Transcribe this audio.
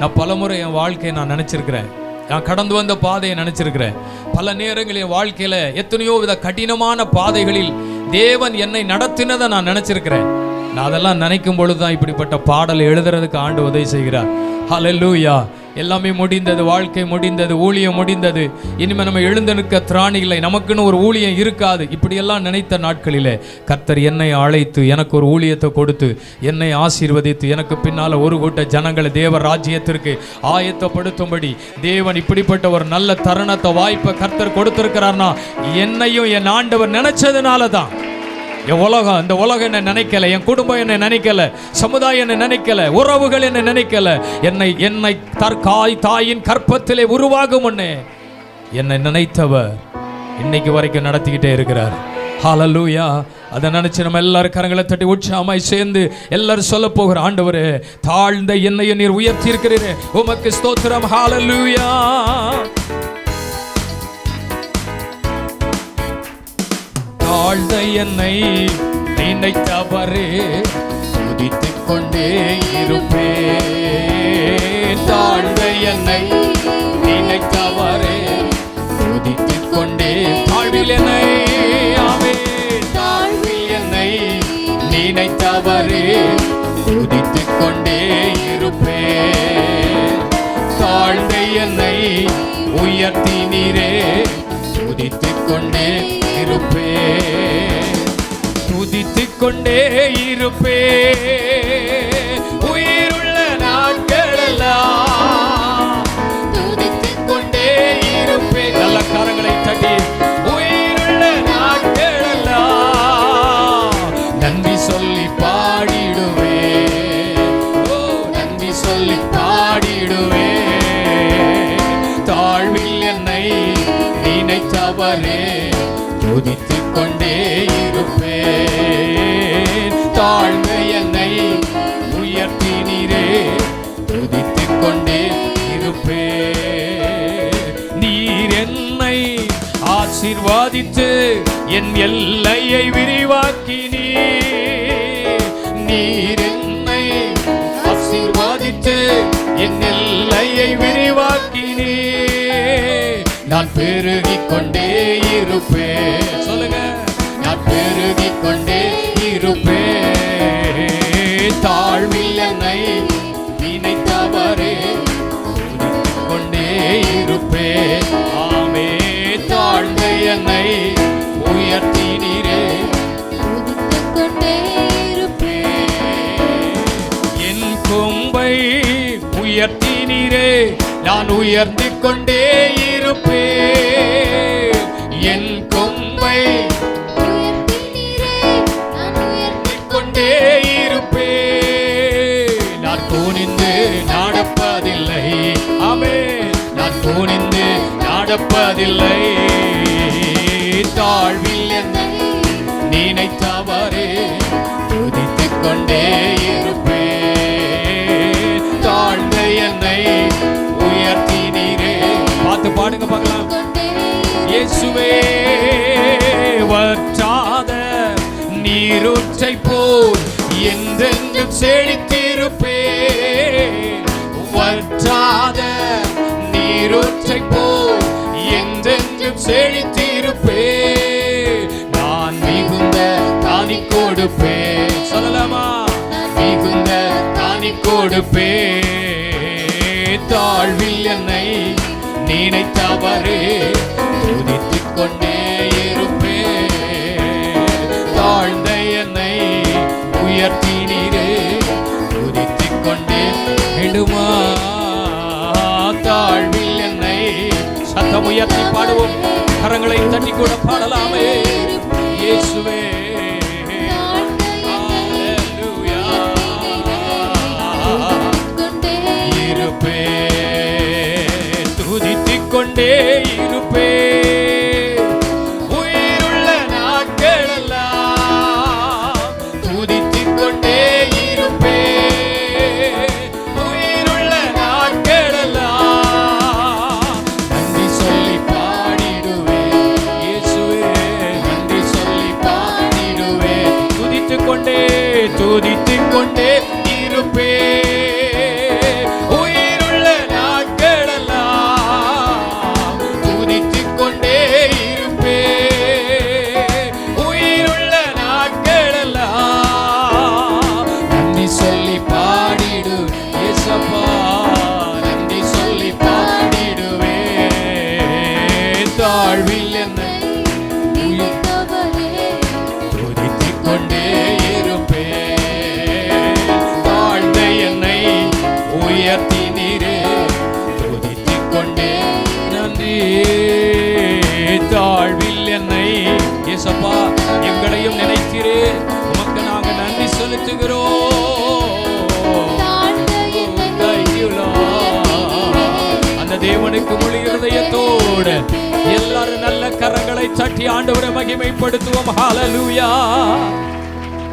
நான் பலமுறை என் வாழ்க்கையை நான் நினச்சிருக்கிறேன், நான் கடந்து வந்த பாதையை நினச்சிருக்கிறேன். பல நேரங்களில் என் வாழ்க்கையில் எத்தனையோ வித கடினமான பாதைகளில் தேவன் என்னை நடத்தினதை நான் நினச்சிருக்கிறேன். நான் அதெல்லாம் நினைக்கும் பொழுது தான் இப்படிப்பட்ட பாடலை எழுதுறதுக்கு ஆண்டு உதவி செய்கிறார். ஹல்லேலூயா. எல்லாமே முடிந்தது, வாழ்க்கை முடிந்தது, ஊழியம் முடிந்தது, இனிமேல் நம்ம எழுந்து நிற்க திராணி இல்லை, நமக்குன்னு ஒரு ஊழியம் இருக்காது, இப்படியெல்லாம் நினைத்த நாட்களிலே கர்த்தர் என்னை அழைத்து எனக்கு ஒரு ஊழியத்தை கொடுத்து என்னை ஆசீர்வதித்து எனக்கு பின்னால் ஒரு கூட்ட ஜனங்களை தேவ ராஜ்யத்திற்கு ஆயத்தப்படுத்தும்படி தேவன் இப்படிப்பட்ட ஒரு நல்ல தருணத்தை வாய்ப்பை கர்த்தர் கொடுத்திருக்கிறார்னா என்னையும் என் ஆண்டவர் நினைச்சதுனால தான். என் உலகம், இந்த உலகம் என்னை நினைக்கல, என் குடும்பம் என்னை நினைக்கல, சமுதாயம் என்னை நினைக்கல, உறவுகள் என்னை நினைக்கல. என்னை தாயின் கற்பத்திலே உருவாகும் முன்னே என்னை நினைத்தவர் இன்னைக்கு வரைக்கும் நடத்திக்கிட்டே இருக்கிறார். ஹல்லேலூயா. அதை நினைச்சு நம்ம எல்லாரும் கரங்களை தட்டி உற்சாகமாய் சேர்ந்து எல்லாரும் சொல்ல போகிற, ஆண்டவரே தாழ்ந்த என்னை நீர் உயர்த்தி இருக்கிறீரே, உமக்கு ஸ்தோத்திரம். ஹல்லேலூயா. தாழ்ந்த என்னை நினைத்தவரே துதித்துக் கொண்டே இருப்பேன். தாழ்ந்த என்னை நினைத்தவரே துதித்துக் கொண்டே, தாழ்வில் என்னை, ஆமென், தாழ்வில் என்னை நினைத்தவரே துதித்துக் கொண்டே இருப்பேன். தாழ்ந்த என்னை உயர்த்தினீரே துதித்துக் கொண்டே இருப்பேன். துதித்துக் கொண்டே இருப்பேன் உயிருள்ள நாட்களெல்லாம். துதித்துக் கொண்டே இருப்பேன். நல்ல கரங்களை தட்டி, உயிருள்ள நாட்களெல்லாம் நன்றி சொல்லி பாடிடுவேன். ஓ, நன்றி சொல்லி பாடிடுவேன். தாழ்வில் என்னை நினைத்தவரே துதித்துக் கொண்டே இருப்பேன். தாழ்ந்த என்னை உயர்த்தினீரே துதித்துக் கொண்டே இருப்பேன். நீர் என்னை ஆசீர்வதித்து என் எல்லையை விரிவாக்கினீர். நீர் என்னை ஆசீர்வதித்து என் எல்லையை விரிவாக்கினீர். நான் பெருகிக் கொண்டே இருப்பேன். சொல்லுங்க, நான் பெருகிக் கொண்டே இருப்பேன். தாழ்வில் என்னை நினைத்தவரே துதித்துக் கொண்டே இருப்பேன். ஆமே, தாழ்ந்த என்னை உயர்த்தினீரே துதித்துக் கொண்டே இருப்பேன். என் கொம்பை உயர்த்தினீரே நான் உயர்ந்து கொண்டே இருப்பேன். என் கொம்பை உயர்த்தினீரே நான் உயர்ந்து கொண்டே இருப்பேன். நான் குனிந்து நடப்பதில்லை, ஆமென், நான் குனிந்து நடப்பதில்லை. தாழ்வில் என்னை நினைத்தவரே துதித்துக் கொண்டே இருப்பேன். தாழ்ந்த என்னை உயர்த்தினீரே. பார்த்து பாடுங்க பார்க்கலாம். இயேசுவே வற்றாத நீரூற்றை போல் என்றென்றும் செழித்திருப்பேன். வற்றாத நீரூற்றை போல் என்றென்றும் செழித்திருப்பேன். நான் மிகுந்த தானி கொடுப்பேன். சொல்லலாமா? மிகுந்த தானி கொடுப்பேன். தாழ்வில் என்னை நினைத்தவரே துதித்துக் கொண்டே இருப்பேன். தாழ்ந்த என்னை உயர்த்தினீரே துதித்துக் கொண்டே விடுமா. தாழ்வில் என்னை, சத்தம் உயர்த்தி பாடுவோம், கரங்களை தட்டி கூட பாடலாமே. இயேசுவே இருப்பேன், துதித்துக் கொண்டே இருப்பேன். உயிருள்ள நாட்களெல்லாம் துதித்துக் கொண்டே இருப்பேன். உயிருள்ள நாட்களெல்லாம் நன்றி சொல்லி பாடிடுவேன். இயேசுவே நன்றி சொல்லி பாடிடுவேன். கூட எல்லாரும் நல்ல கரங்களை தட்டி ஆண்டவரை மகிமைப்படுத்துவோம். ஹalleluya.